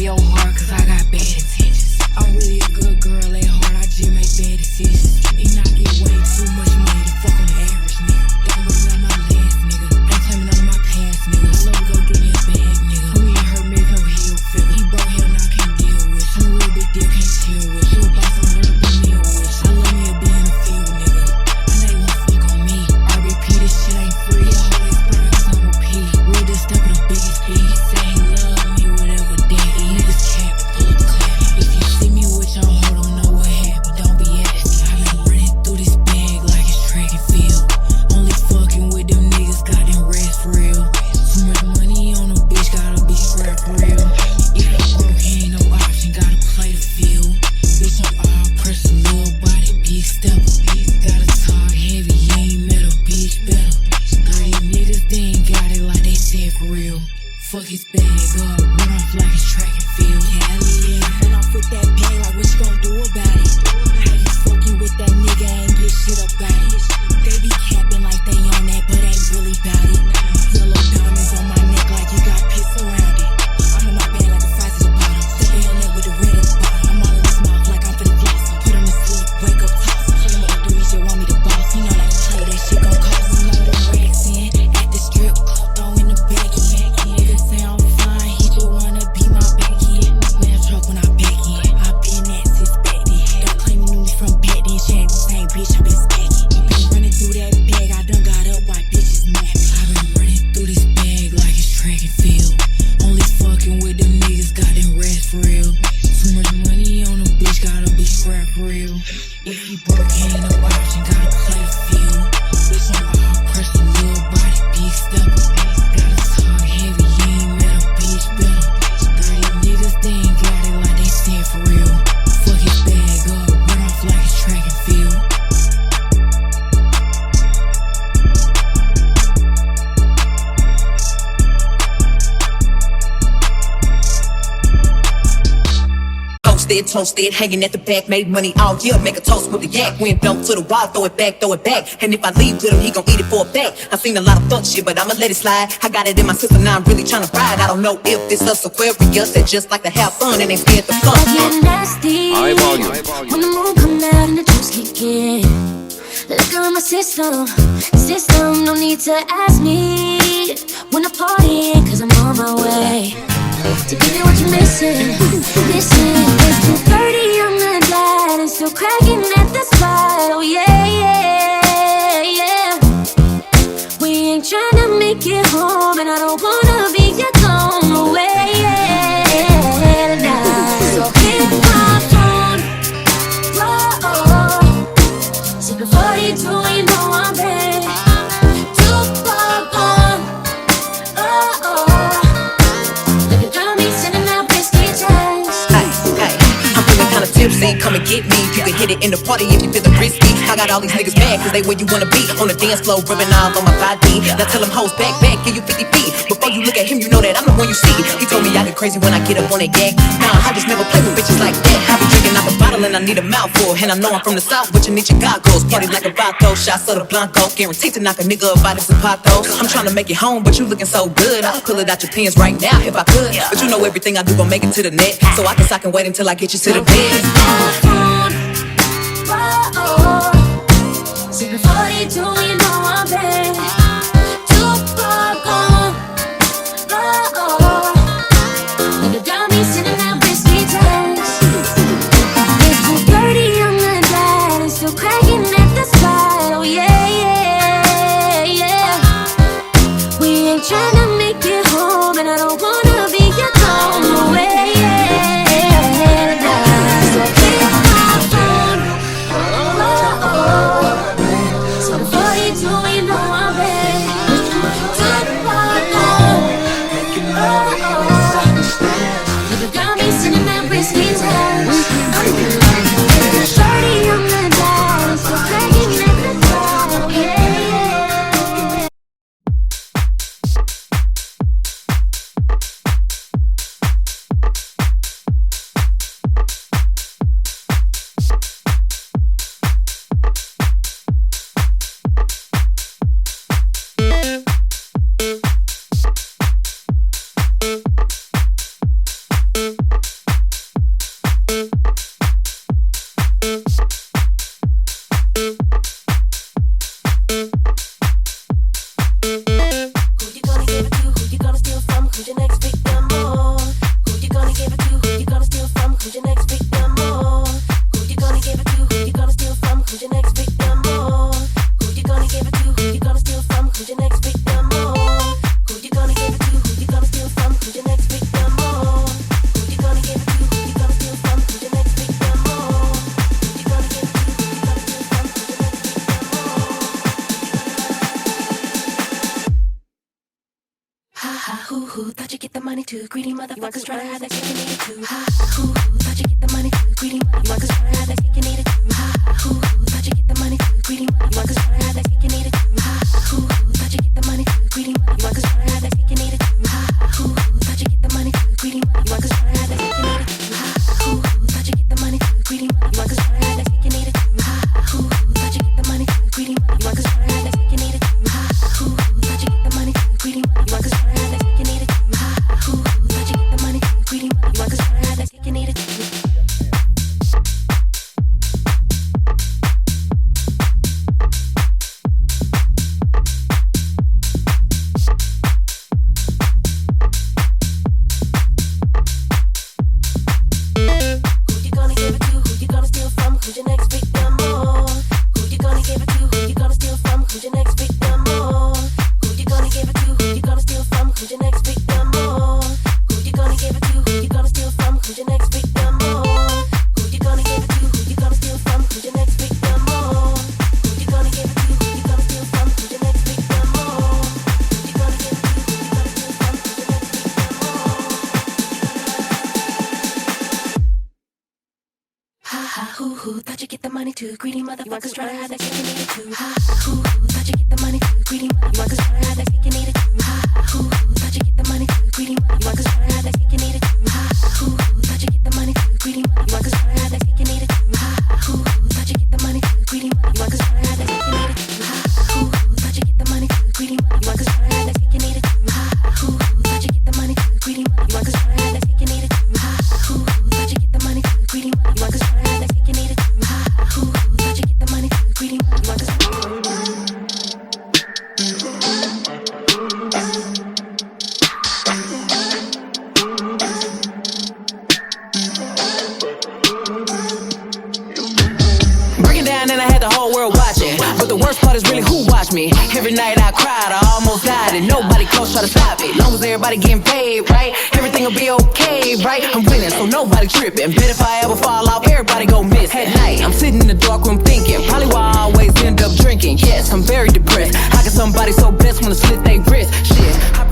your heart, cause I got bad intentions. I'm really a good girl at heart, I just make bad decisions. And I get way too much money to fuck on the average nigga. Don't bring out my last nigga, ain't claiming none of my past nigga. I love to go get me a bag nigga. Who ain't hurt me, no heel figure. He broke hell, now I can't deal with. I'm a real big deal, can't chill with. You a boss, I'm real big meal with. I love me a be in the field nigga. I know you won't fuck on me. RBP, this shit ain't free. I always burn cause I'm a P. Real this step with the biggest B. He say he love me, whatever day. Niggas cap, pull up clap. If you see me with your hoe, don't know what happened, don't be asking. I been running through this bag like it's track and field. Only fucking with them niggas, got them rest for real. Too much money on a bitch, gotta be scrap for real. If you broke, ain't no option, gotta play the field. Bitch, I'm all pressed, a little body, big stepper. Gotta talk heavy, you ain't met a bitch better. Girl, these niggas, they ain't got it like they said for real. Fuck his bag up, run off like it's track and field. Hell yeah, run off with that bag, like what you gon' do about it? How you fucking with that nigga, ain't get shit about it. They be capping like they on that, but ain't really bout it. Yellow diamonds on my neck like you got piss around it. I'm in my bag like the fries at the bottom. Step in there with the red at the bottom. I'm all in his mouth like I'm finna floss him. Put him to sleep, wake up, toss him. Tell him what to do, he just want me to boss. He know that I play, that shit gon' cost him. Know the racks in, at the strip club, throw in the back in. Niggas say I'm fine, he just wanna be my back in. Man, truck when I back in. I been that since back then. Don't claim you knew me from back then. She ain't the same bitch, I been stacking. Been running through that bag, I done got up while bitches napping. I been running through this bag like it's track and field. Only fucking with them niggas, got them rest for real. Too much money on a bitch, gotta be scrap for real. If you broke, ain't no option, gotta play the field. Bitch, I'm all pressed, a little body, big stepper. Gotta talk heavy, you ain't met a bitch better. Girl, these niggas, they ain't got it like they said for real. Fuck his bag up, run off like it's track and field. Toasted, hanging at the back, made money all year, make a toast with the yak. Wind blow to the wall, throw it back. And if I leave with him, he gon' eat it for a fact. I seen a lot of fuck shit, but I'ma let it slide. I got it in my system, now I'm really tryna ride. I don't know if it's us Aquarius that just like to have fun and ain't scared to fun. I get nasty when the moon come out and the juice kick in. Liquor in my system, no need to ask me when I party, cause I'm on my way to give you what you're missing. It's 2:30 on the dot and still cracking at the spot. Oh yeah, yeah, yeah. We ain't tryna make it home, and I don't wanna be your gone away. Yeah, so hit my phone, whoa. See before you do, you know I'm bad. Too far gone, oh. Tipsy, come and get me. You can hit it in the party if you feelin' risky. I got all these niggas mad cause they where you wanna be. On the dance floor, rubbing all on my body. Now tell them hoes back, give you 50 feet. Before you look at him, you know that I'm the one you see. He told me I get crazy when I get up on that gang. Nah, I just never play with bitches like that. I be drinking out the bottle and I need a mouthful. And I know I'm from the south, but you need your goggles. Party like a vato, shots of the Blanco. Guaranteed to knock a nigga up out his zapatos. I'm trying to make it home, but you looking so good. I'll pull it out your pants right now if I could. But you know everything I do gon' make it to the net. So I can wait until I get you to the bed. See before you do, you know I'm bad. Too far gone, nigga got me sitting at whiskey taste. It's 2:30 on the dot and still cracking at the spot. Oh yeah, yeah, yeah. We ain't tryna make it home, and I don't wanna be your gone away. So hit my phone, so before money too. Greedy motherfuckers try to have that cake and eat it too. Ha, ooh, thought you get the money too. Greedy motherfuckers try to have that cake and eat it too. Ha, ooh, thought you get the money too. Greedy motherfuckers try to have that cake and eat it too. Ha, ooh, thought you get the money too. Greedy motherfuckers try to have that cake and eat it too. Ha, ooh, thought you get the money too. Greedy motherfuckers try to have that cake and eat it too. Ha, ooh, thought you get the money too. Greedy motherfuckers try to have that cake and eat it too. Ha, ooh, thought you get the money too. Greedy motherfuckers try to have that cake and eat it too. Ha, ooh, thought you get the money too. Greedy motherfuckers try to have that cake and eat it too. Ha, ooh, thought you get the money too. Greedy motherfuckers try to have that cake and eat it too. Thought you get the money too. Greedy motherfuckers try to have that cake and eat it too. Ha, ooh, thought you get the money too. Greedy motherfuckers try to have that cake and eat it too. Ha, ooh, thought you get the money too. Greedy motherfuckers try to have that cake and eat it too. Ha, ooh, thought you get the money too. Greedy motherfuckers try to have that cake and eat it too. Ha, ooh, thought you get the money too. Greedy motherfuckers try to have that cake and eat it too. Ha, ooh, thought you get the money too. Greedy motherfuckers try to have that cake and eat it too. Ha, ooh, thought you get the money too. Greedy motherfuckers try to have that cake and eat it too. Ha, ooh, thought you get the money too. Greedy motherfuckers try to have that cake and eat it too. Ha, ooh, thought you get the money too. Greedy motherfuckers. Breaking down and I had the whole world watching. But the worst part is really who watched me. Every night I cried, I almost died, and nobody close try to stop it. Long as everybody getting paid, right? Everything will be okay, right? I'm winning, so nobody tripping. Bet if I ever fall off, everybody gon' miss. At night, I'm sitting in the dark room thinking, probably why I always end up drinking. Yes, I'm very depressed. How can somebody so blessed wanna slit their wrist? Shit, I